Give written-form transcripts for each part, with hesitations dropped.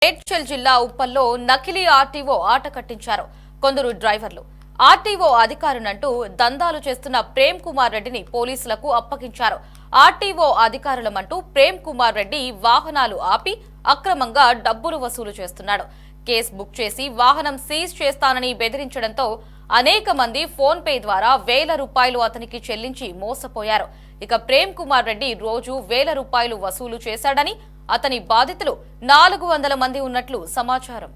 మేడ్చల్ జిల్లా ఉప్పల్లో నకిలీ ఆర్టీఓ ఆట కట్టించారు కొందరు డ్రైవర్లు. ఆర్టీఓ అధికారునంటూ దందాలు చేస్తున్న ప్రేమ్ కుమార్ రెడ్డిని పోలీసులకు అప్పగించారు. ఆర్టీఓ అధికారులమంటూ ప్రేమ్ కుమార్ రెడ్డి వాహనాలు ఆపి అక్రమంగా డబ్బులు వసూలు చేస్తున్నాడు. కేసు బుక్ చేసి వాహనం సీజ్ చేస్తానని బెదిరించడంతో అనేక మంది ఫోన్ పే ద్వారా ₹1000 అతనికి చెల్లించి మోసపోయారు. ఇక ప్రేమ్ కుమార్ రెడ్డి రోజు ₹1000 వసూలు చేశాడని, అతని బాధితులు 400 మంది ఉన్నట్లు సమాచారం.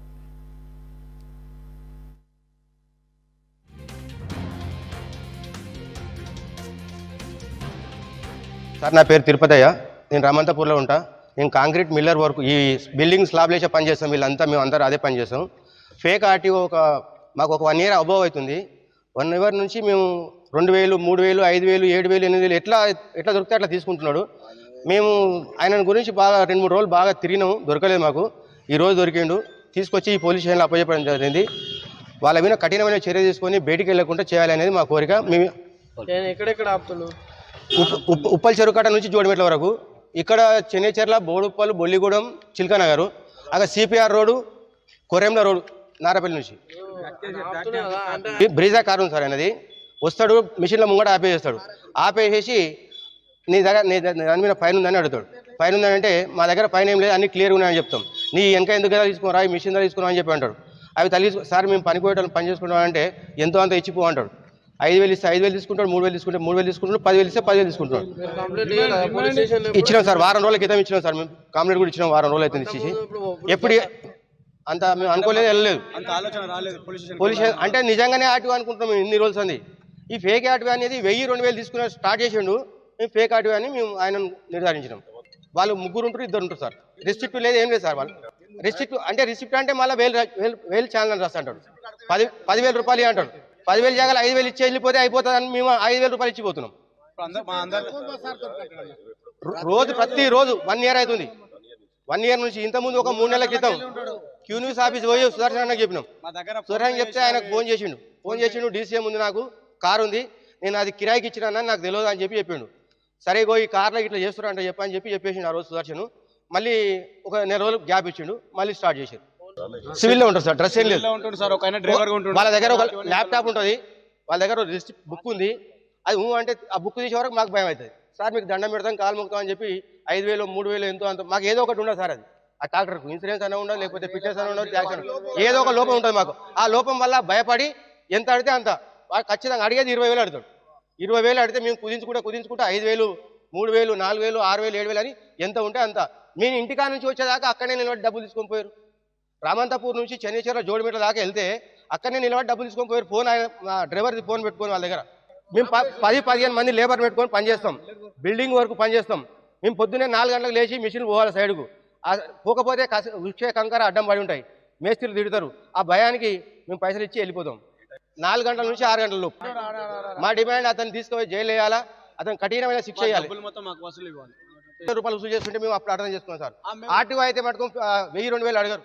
సార్, నా పేరు తిరుపతయ్య. నేను రామంతపూర్లో ఉంటా. నేను కాంక్రీట్ మిల్లర్ వర్క్, ఈ బిల్డింగ్ స్లాబ్ లేచే పని చేస్తాం. మేము అందరూ అదే పని చేస్తాం. ఫేక్ ఆర్టీఓ మాకు ఒక 1 year అబోవ్ అవుతుంది. 1 year నుంచి మేము 2000, 3000, 5000, 7000, 8000 ఎట్లా దొరికితే అట్లా తీసుకుంటున్నాడు. మేము ఆయన గురించి బాగా 2-3 రోజులు బాగా తిరిగినాము, దొరకలేదు మాకు. ఈ రోజు దొరికిండు. తీసుకొచ్చి ఈ పోలీస్ స్టేషన్లో అప్పచెప్పడం జరిగింది. వాళ్ళ మీద కఠినమైన చర్య తీసుకొని బయటికి వెళ్ళకుండా చేయాలి అనేది మా కోరిక. మేము ఎక్కడెక్కడ ఆపుతున్నాం? ఉప్పల్ చెరుకట్ట నుంచి జోడిమెట్ల వరకు, ఇక్కడ చెన్నైచెర్ల, బోడుప్పల్, బొల్లిగూడెం, చిల్కనగర్, అక్కడ సిపిఆర్ రోడ్డు, కొరెంల రోడ్డు, నారపల్లి నుంచి బ్రీజా కారు ఉంది సార్. అనేది వస్తాడు, మిషన్లో ముంగట ఆపేస్తాడు. ఆపేసేసి నీ దాని మీద ఫైన్ ఉందని అడుగుతాడు. ఫైన్ ఉందని అంటే మా దగ్గర ఫైన్ ఏం లేదు, అన్ని క్లియర్గా ఉన్నాయని చెప్తాం. నీ వెనక ఎందుకు కదా తీసుకురా, ఈ మిషన్ దగ్గర తీసుకున్నావు అని చెప్పి అంటాడు. అవి తల్లి సార్ మేము పని పోయేటప్పుడు పని చేసుకుంటాం అంటే ఎంతో అంత ఇచ్చిపో అంటాడు. 5000 ఇస్తే 5000 తీసుకుంటాడు, 3000 తీసుకుంటే 3000 తీసుకుంటాడు, 10,000 ఇస్తే 10,000 తీసుకుంటాడు. ఇచ్చినాం సార్, వారం రోజుల క్రితం ఇచ్చినాం సార్. మేము కంప్లైంట్ కూడా ఇచ్చినాం, వారం రోజులు అయితే ఇచ్చేసి. ఎప్పుడు అంత మేము అనుకోలేదు, వెళ్ళలేదు. పోలీస్ అంటే నిజంగానే ఆర్టీఓ అనుకుంటున్నాం మేము ఇన్ని రోజులు అంది. ఈ ఫేక్ ఆర్టీఓ అనేది 1000-2000 తీసుకుని స్టార్ట్ చేసిండు. మేము ఫేక్ ఆర్టీఓ అని మేము ఆయన నిర్ధారించినాం. వాళ్ళు 3 ఉంటారు, 2 ఉంటారు సార్. రిసిప్ట్ లేదు, ఏం లేదు సార్. వాళ్ళు రిసిప్ట్ అంటే మళ్ళీ 1000 ఛానల్ రాస్తా అంటాడు. 10,000 రూపాయలు అంటాడు. 10,000 జాగాలు 5,000 ఇచ్చి వెళ్ళిపోతే అయిపోతుందని మేము 5,000 రూపాయలు ఇచ్చిపోతున్నాం. రోజు ప్రతిరోజు 1 year అవుతుంది. 1 year నుంచి ఇంతకుముందు ఒక 3 నెలల క్రితం క్యూన్యూస్ ఆఫీస్ పోయి సుదర్శన్ చెప్పినాం. సుదర్శన్ చెప్తే ఆయనకు ఫోన్ చేసిండు. DCM ఉంది, నాకు కారు ఉంది, నేను అది కిరాయికి ఇచ్చినా నాకు తెలియదు అని చెప్పిండు. సరే గో ఈ కార్లో ఇట్లా చేస్తున్నారంట చెప్పని చెప్పేసిండు ఆ రోజు సుదర్శన్. మళ్ళీ ఒక 1 నెల రోజులు గ్యాప్ ఇచ్చిండు, మళ్ళీ స్టార్ట్ చేశారు. సివిల్లో ఉంటారు సార్, డ్రెస్ ఏం లేదు. వాళ్ళ దగ్గర ఒక ల్యాప్టాప్ ఉంటుంది, వాళ్ళ దగ్గర లిస్ట్ బుక్ ఉంది. అది అంటే ఆ బుక్ తీసే వరకు మాకు భయం అవుతుంది. సార్ మీకు దండం పెడతాం, కాలు మొక్కుతాం అని చెప్పి 5,000, 3,000 ఎంతో అంత మాకు ఏదో ఒకటి ఉండదు సార్. అది ఆ ట్రాక్టర్కు ఇన్సూరెన్స్ అనే ఉండదు, లేకపోతే ఫిట్నెస్ అని ఉండదు, ట్యాక్స్ ఏదో ఒక లోపం ఉంటుంది మాకు. ఆ లోపం వల్ల భయపడి ఎంత అడితే అంత ఖచ్చితంగా అడిగేది 20,000 అడుగుతాడు. 20,000 అడితే మేము కుదించుకుంటా 5,000, 3,000, 4,000, 6,000, 7,000 అని ఎంత ఉంటే అంత. మేము ఇంటికా నుంచి వచ్చేదాకా అక్కడనే నిలబడి డబ్బులు తీసుకొని పోయారు. రామంతపూర్ నుంచి చెన్నైచెర్ల జోడిమెట్ల దాకా వెళ్తే అక్కడనే నిలబడి డబ్బులు తీసుకొని పోయారు. ఫోన్ ఆయన డ్రైవర్ది ఫోన్ పెట్టుకొని వాళ్ళ దగ్గర. మేము 10-15 మంది లేబర్ పెట్టుకొని పనిచేస్తాం, బిల్డింగ్ వరకు పనిచేస్తాం. మేము పొద్దున్నే 4 గంటలకు లేచి మిషన్ పోవాలి సైడ్కు. పోకపోతే వృక్ష కంకర అడ్డం పడి ఉంటాయి, మేస్త్రీలు తిడతారు. ఆ భయానికి మేము పైసలు ఇచ్చి వెళ్ళిపోతాం. 4 గంటల నుంచి 6 గంటల లోపు మా డిమాండ్ అతను తీసుకుపోయి జైలు వేయాలా, అతను కఠినమైన శిక్ష చేయాలి. ₹1000 వసూలు చేస్తుంటే మేము అప్పుడు అర్థం చేసుకున్నాం సార్. ఆర్టీఓ అయితే మటుకు 1000-2000 అడగారు.